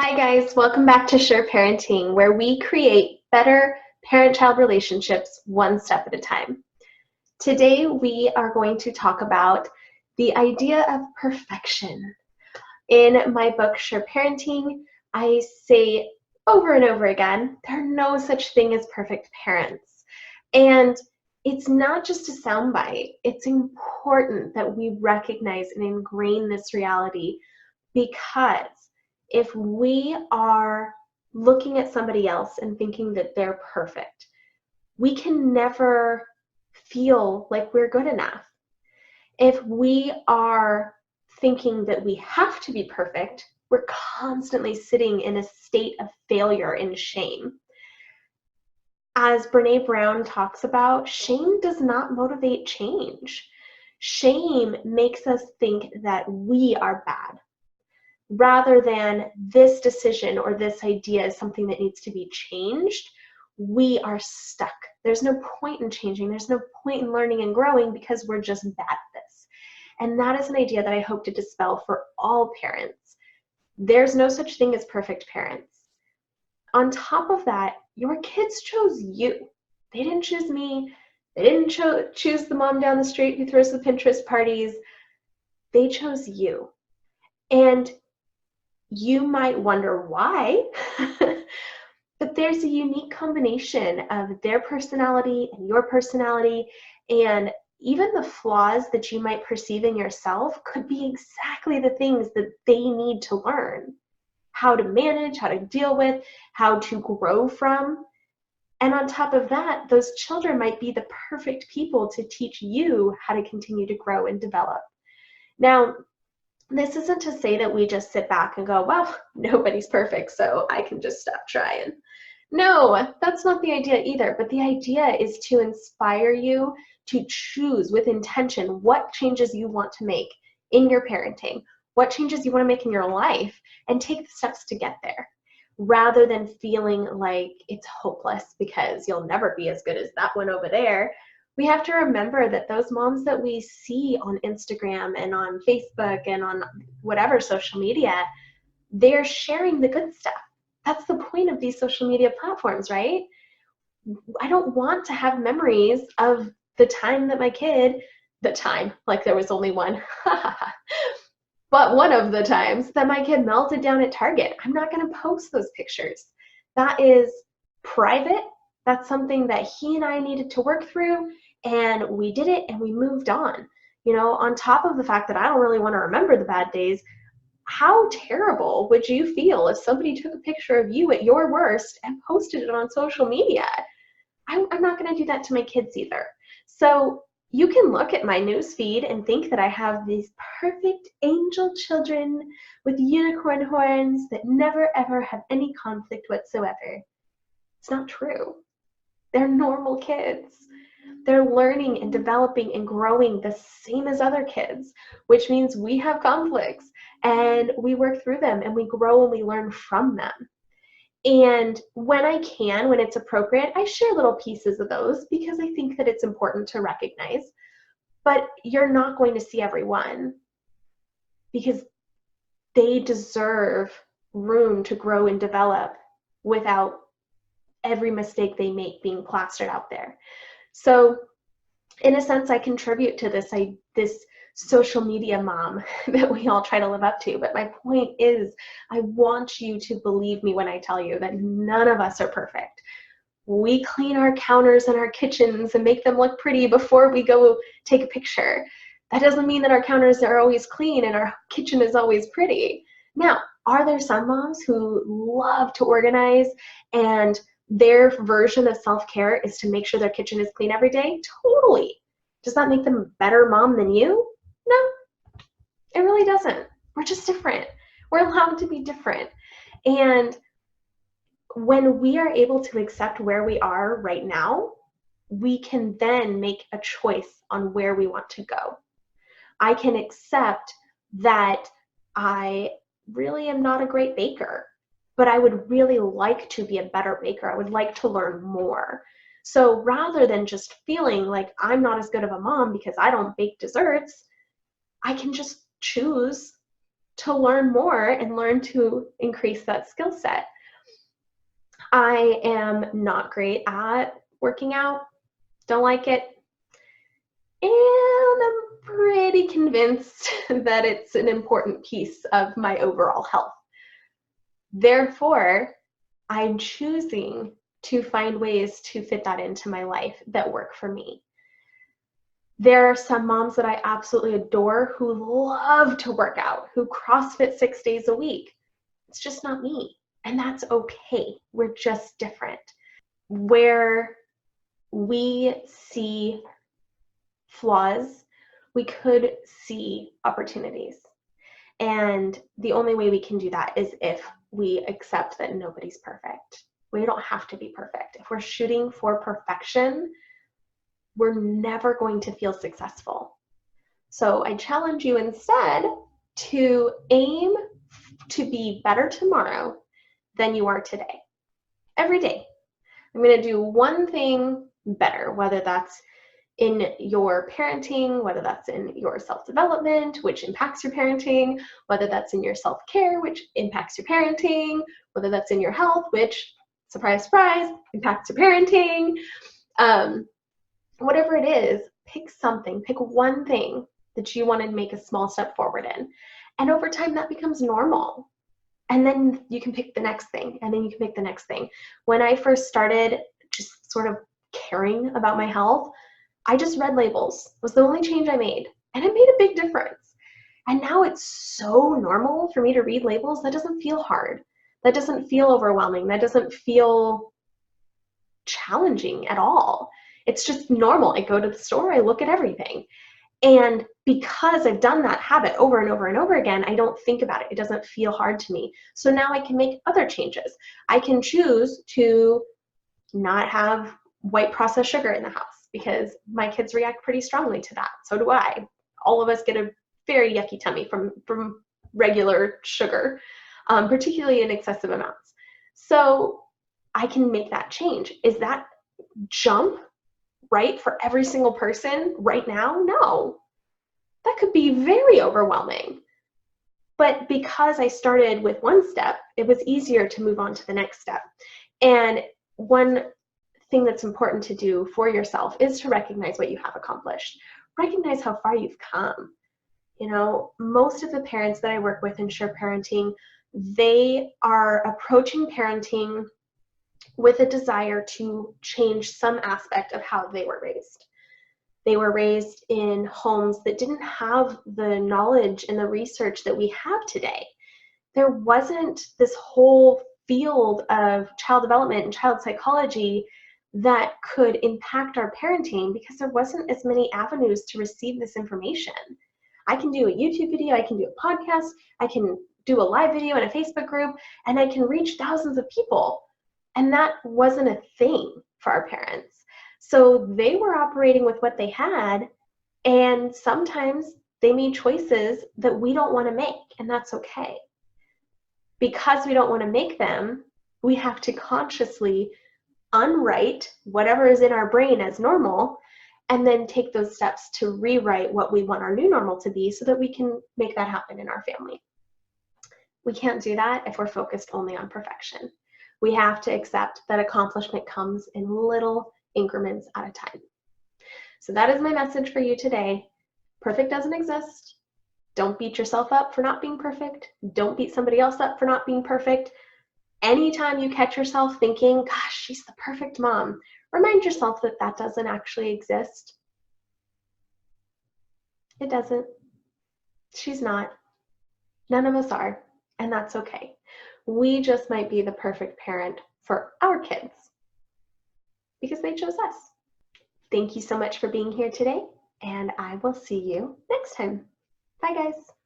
Hi guys, welcome back to S.U.R.E Parenting, where we create better parent-child relationships one step at a time. Today we are going to talk about the idea of perfection. In my book, S.U.R.E Parenting, I say over and over again, there are no such thing as perfect parents. And it's not just a soundbite. It's important that we recognize and ingrain this reality, because if we are looking at somebody else and thinking that they're perfect, we can never feel like we're good enough. If we are thinking that we have to be perfect, we're constantly sitting in a state of failure and shame. As Brene Brown talks about, shame does not motivate change. Shame makes us think that we are bad, rather than this decision or this idea is something that needs to be changed. We are stuck. There's no point in changing. There's no point in learning and growing because we're just bad at this. And that is an idea that I hope to dispel for all parents. There's no such thing as perfect parents. On top of that, your kids chose you. They didn't choose me. They didn't choose the mom down the street who throws the Pinterest parties. They chose you. And you might wonder why, but there's a unique combination of their personality and your personality, and even the flaws that you might perceive in yourself could be exactly the things that they need to learn how to manage, how to deal with, how to grow from. And on top of that, those children might be the perfect people to teach you how to continue to grow and develop. Now, this isn't to say that we just sit back and go, well, nobody's perfect, so I can just stop trying. No, that's not the idea either. But the idea is to inspire you to choose with intention what changes you want to make in your parenting, what changes you want to make in your life, and take the steps to get there, rather than feeling like it's hopeless because you'll never be as good as that one over there. We have to remember that those moms that we see on Instagram and on Facebook and on whatever social media, they're sharing the good stuff. That's the point of these social media platforms, right? I don't want to have memories of the time that my kid, like there was only one, but one of the times that my kid melted down at Target. I'm not going to post those pictures. That is private. That's something that he and I needed to work through, and we did it and we moved on. You know, on top of the fact that I don't really want to remember the bad days, how terrible would you feel if somebody took a picture of you at your worst and posted it on social media? I'm not going to do that to my kids either. So you can look at my news feed and think that I have these perfect angel children with unicorn horns that never ever have any conflict whatsoever. It's not true. They're normal kids. They're learning and developing and growing the same as other kids, which means we have conflicts and we work through them and we grow and we learn from them. And when I can, when it's appropriate, I share little pieces of those because I think that it's important to recognize. But you're not going to see everyone because they deserve room to grow and develop without every mistake they make being plastered out there. So in a sense, I contribute to this social media mom that we all try to live up to. But my point is, I want you to believe me when I tell you that none of us are perfect. We clean our counters in our kitchens and make them look pretty before we go take a picture. That doesn't mean that our counters are always clean and our kitchen is always pretty. Now, are there some moms who love to organize and their version of self-care is to make sure their kitchen is clean every day? Totally. Does that make them a better mom than you? No, it really doesn't. We're just different. We're allowed to be different. And when we are able to accept where we are right now, we can then make a choice on where we want to go. I can accept that I really am not a great baker, but I would really like to be a better baker. I would like to learn more. So rather than just feeling like I'm not as good of a mom because I don't bake desserts, I can just choose to learn more and learn to increase that skill set. I am not great at working out, don't like it, and I'm pretty convinced that it's an important piece of my overall health. Therefore, I'm choosing to find ways to fit that into my life that work for me. There are some moms that I absolutely adore who love to work out, who CrossFit 6 days a week. It's just not me, and that's okay. We're just different. Where we see flaws, we could see opportunities. And the only way we can do that is if we accept that nobody's perfect. We don't have to be perfect. If we're shooting for perfection, we're never going to feel successful. So I challenge you instead to aim to be better tomorrow than you are today. Every day. I'm going to do one thing better, whether that's in your parenting, whether that's in your self-development, which impacts your parenting, whether that's in your self-care, which impacts your parenting, whether that's in your health, which, surprise, surprise, impacts your parenting. Whatever it is, pick something, pick one thing that you want to make a small step forward in. And over time, that becomes normal. And then you can pick the next thing, and then you can pick the next thing. When I first started just sort of caring about my health, I just read labels. It was the only change I made, and it made a big difference. And now it's so normal for me to read labels. That doesn't feel hard. That doesn't feel overwhelming. That doesn't feel challenging at all. It's just normal. I go to the store, I look at everything. And because I've done that habit over and over and over again, I don't think about it. It doesn't feel hard to me. So now I can make other changes. I can choose to not have white processed sugar in the house because my kids react pretty strongly to that. So do I. All of us get a very yucky tummy from regular sugar, particularly in excessive amounts. So I can make that change. Is that jump right for every single person right now? No. That could be very overwhelming. But because I started with one step, it was easier to move on to the next step. And one thing that's important to do for yourself is to recognize what you have accomplished. Recognize how far you've come. You know, most of the parents that I work with in S.U.R.E Parenting, they are approaching parenting with a desire to change some aspect of how they were raised. They were raised in homes that didn't have the knowledge and the research that we have today. There wasn't this whole field of child development and child psychology that could impact our parenting because there wasn't as many avenues to receive this information. I can do a YouTube video, I can do a podcast, I can do a live video in a Facebook group, and I can reach thousands of people. And that wasn't a thing for our parents. So they were operating with what they had, and sometimes they made choices that we don't want to make, and that's okay. Because we don't want to make them, we have to consciously unwrite whatever is in our brain as normal, and then take those steps to rewrite what we want our new normal to be so that we can make that happen in our family. We can't do that if we're focused only on perfection. We have to accept that accomplishment comes in little increments at a time. So that is my message for you today. Perfect doesn't exist. Don't beat yourself up for not being perfect. Don't beat somebody else up for not being perfect. Anytime you catch yourself thinking, gosh, she's the perfect mom, remind yourself that that doesn't actually exist. It doesn't. She's not. None of us are, and that's okay. We just might be the perfect parent for our kids because they chose us. Thank you so much for being here today, and I will see you next time. Bye, guys.